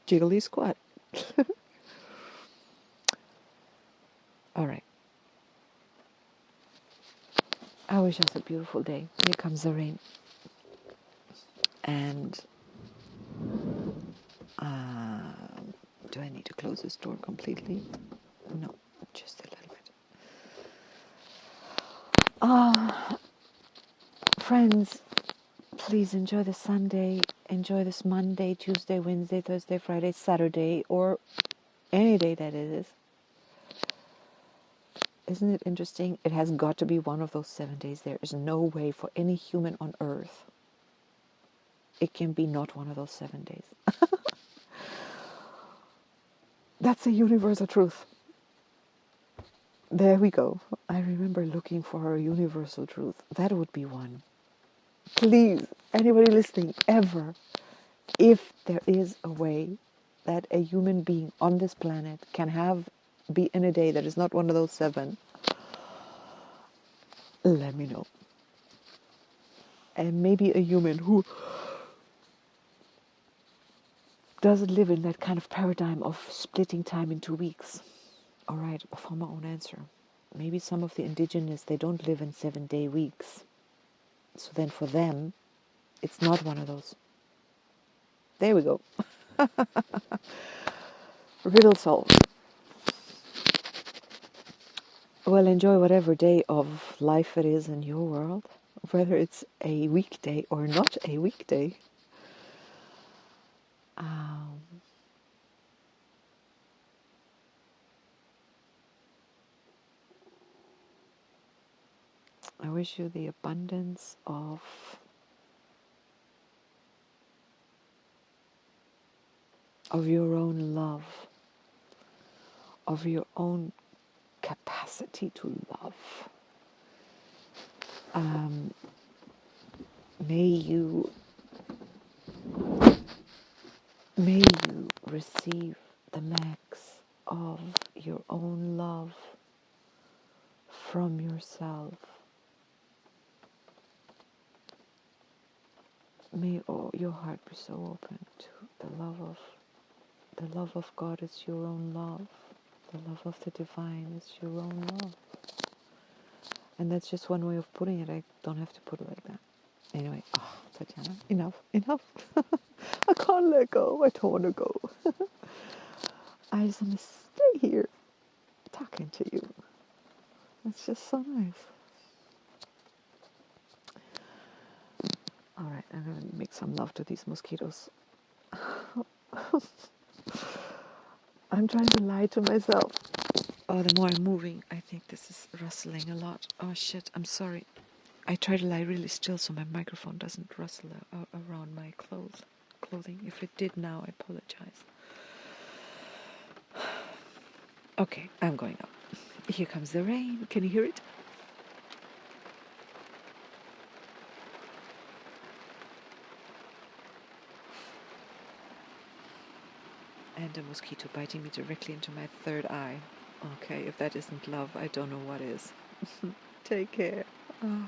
Jiggly squat. All right. I wish us a beautiful day. Here comes the rain. And do I need to close this door completely? No, just a little bit. Friends, please enjoy the Sunday. Enjoy this Monday, Tuesday, Wednesday, Thursday, Friday, Saturday, or any day that it is. Isn't it interesting? It has got to be one of those 7 days. There is no way for any human on earth it can be not one of those 7 days. That's a universal truth. There we go. I remember looking for a universal truth. That would be one. Please, anybody listening, ever, if there is a way that a human being on this planet can be in a day that is not one of those 7, let me know. And maybe a human who doesn't live in that kind of paradigm of splitting time into weeks. All right, for my own answer. Maybe some of the indigenous, they don't live in 7-day weeks. So then for them, it's not one of those. There we go. Riddle solved. Well, enjoy whatever day of life it is in your world, whether it's a weekday or not a weekday. I wish you the abundance of your own love, of your own capacity to love. May you receive the max of your own love from yourself. May your heart be so open to the love of God is your own love. The love of the divine is your own love. And that's just one way of putting it. I don't have to put it like that. Anyway, Tatiana, enough. I can't let go. I don't want to go. I just want to stay here talking to you. It's just so nice. All right, I'm going to make some love to these mosquitoes. I'm trying to lie to myself. Oh, the more I'm moving, I think this is rustling a lot. Oh shit, I'm sorry. I try to lie really still so my microphone doesn't rustle around my clothing. If it did now, I apologize. Okay, I'm going up. Here comes the rain. Can you hear it? And a mosquito biting me directly into my third eye. Okay, if that isn't love, I don't know what is. Take care. Oh.